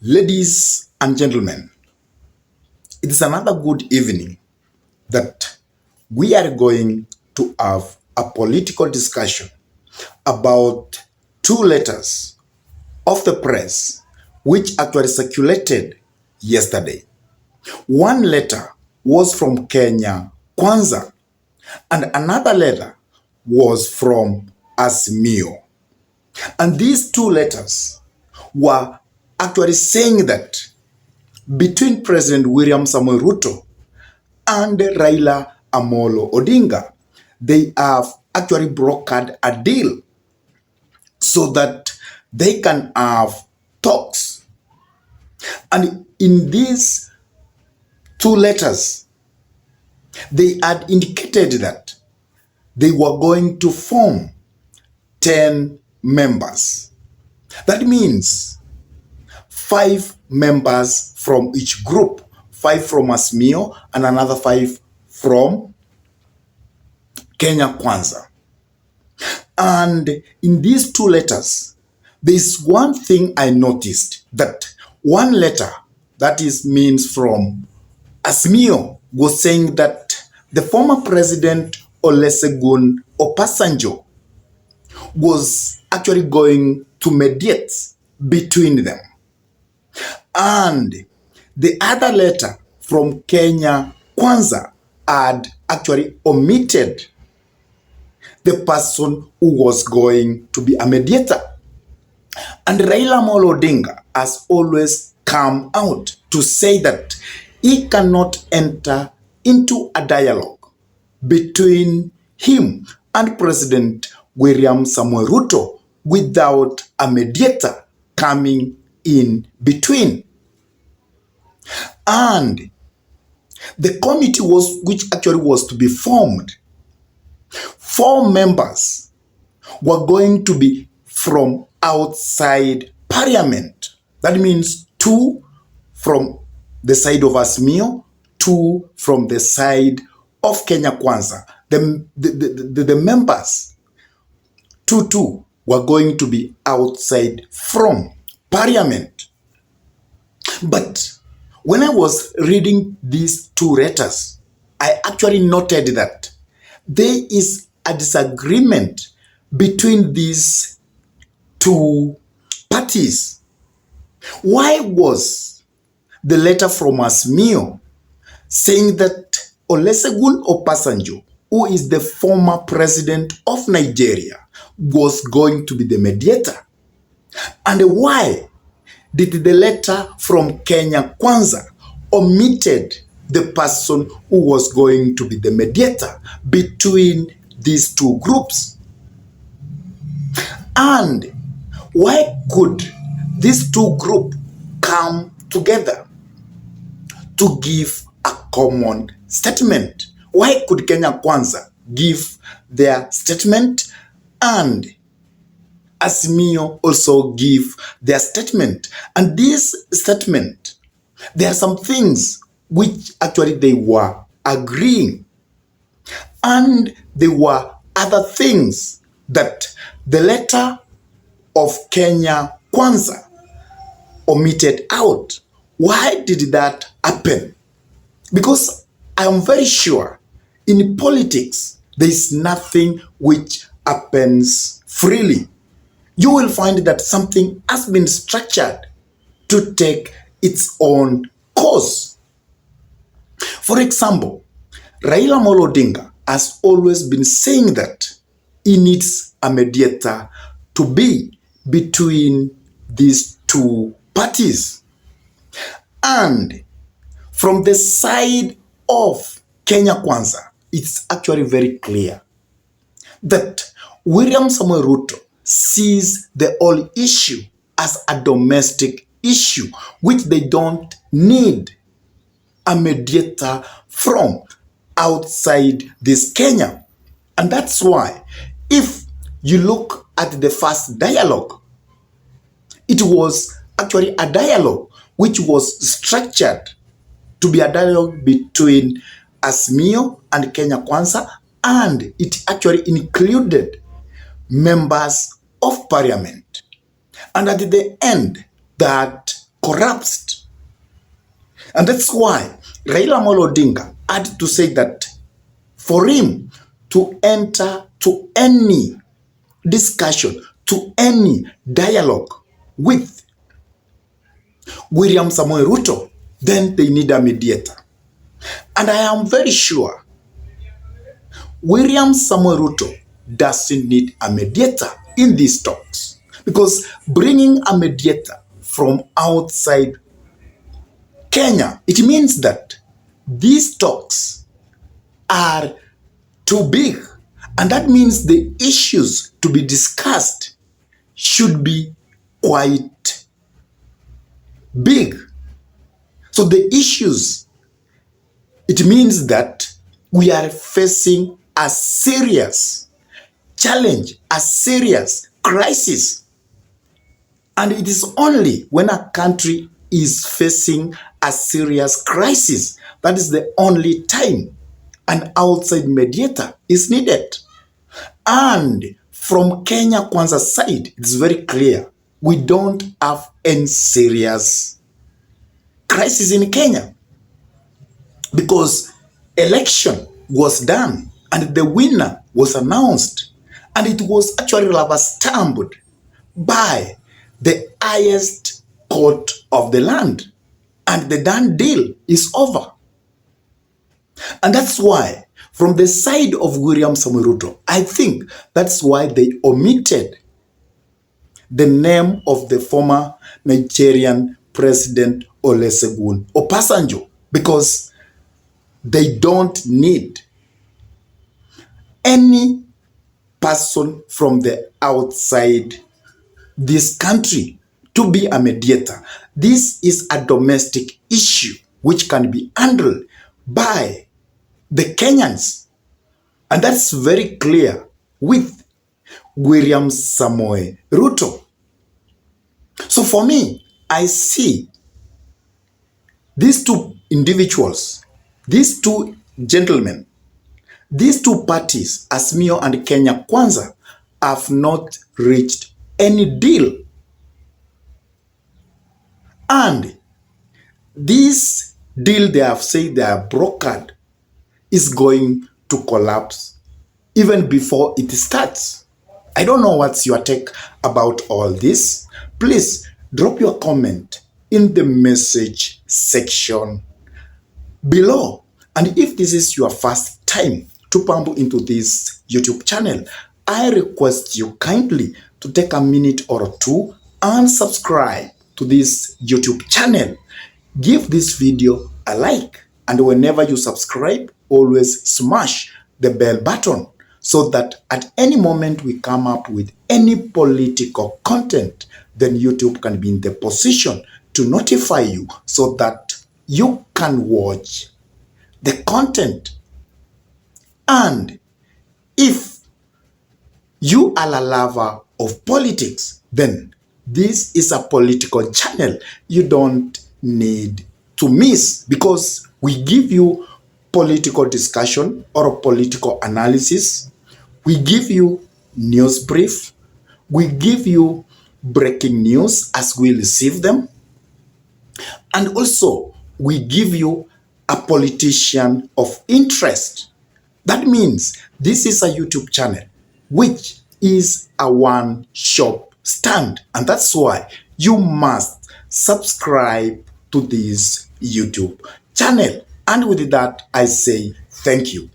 Ladies and gentlemen, it is another good evening that we are going to have a political discussion about two letters of the press which actually circulated yesterday. One letter was from Kenya Kwanza and another letter was from Azimio. And these two letters were actually saying that between President William Samoei Ruto and Raila Amolo Odinga, they have actually brokered a deal so that they can have talks. And in these two letters, they had indicated that they were going to form 10 members. That means 5 members from each group, 5 from Azimio and another 5 from Kenya Kwanza. And in these two letters, there's one thing I noticed, that one letter, that is means from Azimio, was saying that the former president Olusegun Obasanjo was actually going to mediate between them. And the other letter from Kenya Kwanza had actually omitted the person who was going to be a mediator. And Raila Amolo Odinga has always come out to say that he cannot enter into a dialogue between him and President William Samoei Ruto without a mediator coming in between. And the committee which actually was to be formed, 4 members were going to be from outside parliament. That means 2 from the side of Azimio, 2 from the side of Kenya Kwanza. The members, 2 were going to be outside from parliament. But when I was reading these 2 letters, I actually noted that there is a disagreement between these 2 parties. Why was the letter from Azimio saying that Olusegun Obasanjo, who is the former president of Nigeria, was going to be the mediator? And why did the letter from Kenya Kwanza omitted the person who was going to be the mediator between these 2 groups? And why could these 2 groups come together to give a common statement? Why could Kenya Kwanza give their statement and Azimio also give their statement? And this statement, there are some things which actually they were agreeing, and there were other things that the letter of Kenya Kwanza omitted out. Why did that happen? Because I am very sure in politics there is nothing which happens freely. You will find that something has been structured to take its own course. For example, Raila Amolo Odinga has always been saying that he needs a mediator to be between these 2 parties. And from the side of Kenya Kwanza, it's actually very clear that William Samoei Ruto sees the whole issue as a domestic issue, which they don't need a mediator from outside this Kenya. And that's why, if you look at the first dialogue, it was actually a dialogue which was structured to be a dialogue between Azimio and Kenya Kwanza, and it actually included members of parliament. And at the end, that collapsed. And that's why Raila Amolo Odinga had to say that for him to enter to any discussion, to any dialogue with William Samoei Ruto, then they need a mediator. And I am very sure William Samoei Ruto doesn't need a mediator in these talks, because bringing a mediator from outside Kenya, it means that these talks are too big. And that means the issues to be discussed should be quite big. So the issues, it means that we are facing a serious challenge, a serious crisis. And it is only when a country is facing a serious crisis that is the only time an outside mediator is needed. And from Kenya Kwanza's side, it's very clear we don't have any serious crisis in Kenya, because election was done and the winner was announced, and it was actually rubber stamped by the highest court of the land, and the done deal is over. And that's why, from the side of William Samoei Ruto, I think that's why they omitted the name of the former Nigerian President Olusegun Obasanjo, because they don't need any person from the outside this country to be a mediator. This is a domestic issue which can be handled by the Kenyans. And that's very clear with William Samoei Ruto. So for me, I see these two individuals, these two gentlemen, these two parties, Azimio and Kenya Kwanza, have not reached any deal. And this deal they have said they are brokered is going to collapse even before it starts. I don't know what's your take about all this. Please drop your comment in the message section below. And if this is your first time to bump into this YouTube channel, I request you kindly to take a minute or two and subscribe to this YouTube channel. Give this video a like, and whenever you subscribe, always smash the bell button so that at any moment we come up with any political content, then YouTube can be in the position to notify you so that you can watch the content. And if you are a lover of politics, then this is a political channel you don't need to miss, because we give you political discussion or political analysis. We give you news brief. We give you breaking news as we receive them. And also, we give you a politician of interest. That means this is a YouTube channel which is a one-shop stand. And that's why you must subscribe to this YouTube channel. And with that, I say thank you.